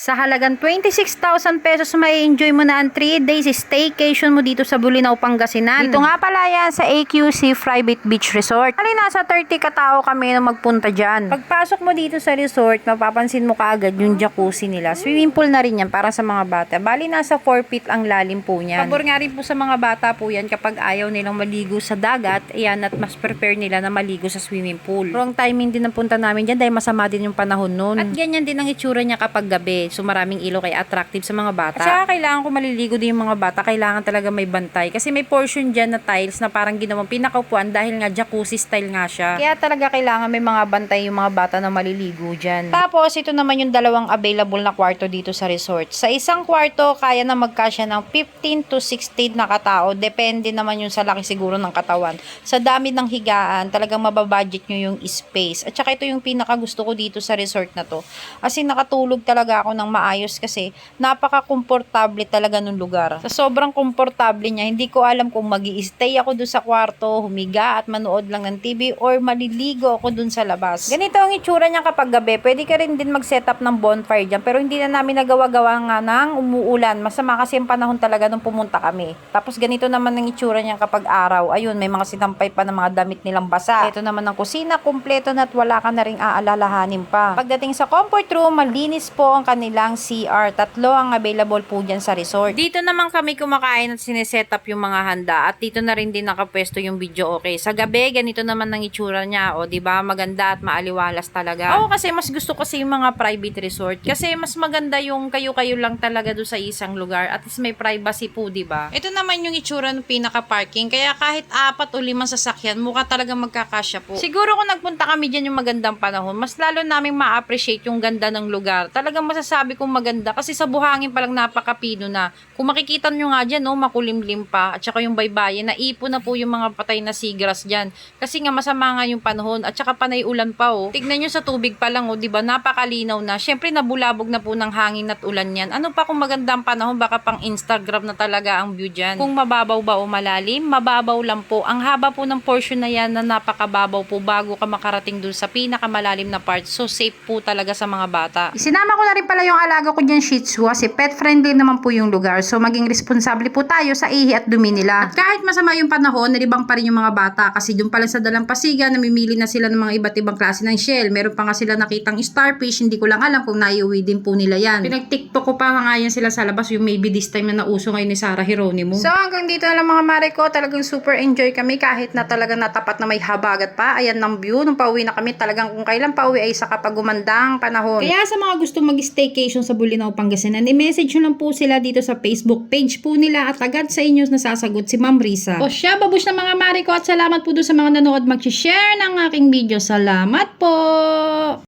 Sa halagang 26,000 pesos, may enjoy mo na ang 3 days staycation mo dito sa Bolinao, Pangasinan. Dito nga pala yan sa AQC Private Beach Resort. Kali nasa 30 katao kami na magpunta dyan. Pagpasok mo dito sa resort, mapapansin mo kaagad yung jacuzzi nila. Swimming pool na rin yan para sa mga bata. Bali nasa 4 feet ang lalim po niyan. Pabor nga rin po sa mga bata po yan kapag ayaw nilang maligo sa dagat, ayan, at mas prepare nila na maligo sa swimming pool. Wrong timing din ang punta namin dyan dahil masama din yung panahon nun. At ganyan din ang itsura niya kapag gabi. So maraming ilaw kaya attractive sa mga bata. At saka kailangan kung maliligo din yung mga bata, kailangan talaga may bantay. Kasi may portion dyan na tiles na parang ginawang pinakaupuan dahil nga jacuzzi style nga siya. Kaya talaga kailangan may mga bantay yung mga bata na maliligo dyan. Tapos ito naman yung dalawang available na kwarto dito sa resort. Sa isang kwarto, kaya na magkasya ng 15 to 16 na katao. Depende naman yung sa laki siguro ng katawan. Sa dami ng higaan, talagang mababudget nyo yung space. At saka ito yung pinakagusto ko dito sa resort na to. Kasi nakatulog talaga ako ng maayos kasi napaka-komportable talaga nung lugar. Sa sobrang komportable niya, hindi ko alam kung magi-stay ako doon sa kwarto, humiga at manood lang ng TV or maliligo ako doon sa labas. Ganito ang itsura niya kapag gabi. Pwede ka rin din mag-set up ng bonfire dyan pero hindi na namin nagawa-gawa nga ng umuulan. Masama kasi ang panahon talaga nung pumunta kami. Tapos ganito naman ang itsura niya kapag araw. Ayun, may mga sinampay pa ng mga damit nilang basa. Ito naman ang kusina, kumpleto na at wala ka na ring aalalahanin pa. Pagdating sa comfort room, malinis po ang kanilang CR. Tatlo ang available po dyan sa resort. Dito naman kami kumakain at sineset up yung mga handa at dito na rin din nakapwesto yung video okay. Sa gabi, ganito naman ang itsura niya. O, diba? Maganda at maaliwalas talaga. Ako kasi mas gusto kasi yung mga private resort kasi mas maganda yung kayo-kayo lang talaga doon sa isang lugar at least may privacy po, diba? Ito naman yung itsura ng pinaka-parking kaya kahit 4 o 5 sasakyan, mukha talaga magkakasya po. Siguro kung nagpunta kami dyan yung magandang panahon, mas lalo naming ma-appreciate yung ganda ng lugar. Talagang masasabi kong maganda kasi sa buhangin palang napakapino na. Kung makikita nyo nga dyan, no, makulimlim pa at saka yung baybayin, naipon na po yung mga patay na seagrass dyan. Kasi nga masama nga yung panahon at saka panay ulan pa, oh. Tignan nyo sa tubig pa lang, oh, diba? Napakalinaw na. Syempre nabulabog na po ng hangin at ulan yan. Ano pa kung magandang panahon, baka pang Instagram na talaga ang view dyan. Kung mababaw ba o malalim, mababaw lang po. Ang haba po ng portion na yan na napakababaw po bago ka makarating dun sa pinakamalalim na part. So safe po talaga sa mga bata. Isinama ko na rin pala yung alaga ko dyan, Shih Tzu, kasi pet friendly naman po yung lugar. So maging responsable po tayo sa ihi at dumi nila. At kahit masama yung panahon, nalibang pa rin yung mga bata kasi dun pala sa Dalampasigan, namimili na sila ng mga iba't ibang klase ng shell. Meron pa nga sila nakitang starfish, hindi ko lang alam kung naiuwi din po nila yan. Pinag-tiktok ko pa nga yan sila sa labas, yung maybe this time na nauso ngayon ni Sarah Geronimo. So hanggang dito na lang mga mare ko, talagang super enjoy kami kahit na talagang natapat na may habagat pa. Ayan ng view, nung pauwi na kami, talagang kung kailan pauwi ay sa kapag gumandang panahon. Kaya sa mga gustong mag-staycation sa Bolinao, Pangasinan, i-message nyo lang po sila dito sa Facebook page po nila at agad sa inyo nasasagot si Ma'am Risa. O siya, babush na mga mare ko at salamat po doon sa mga nanood mag-share ng aking video. Salamat po!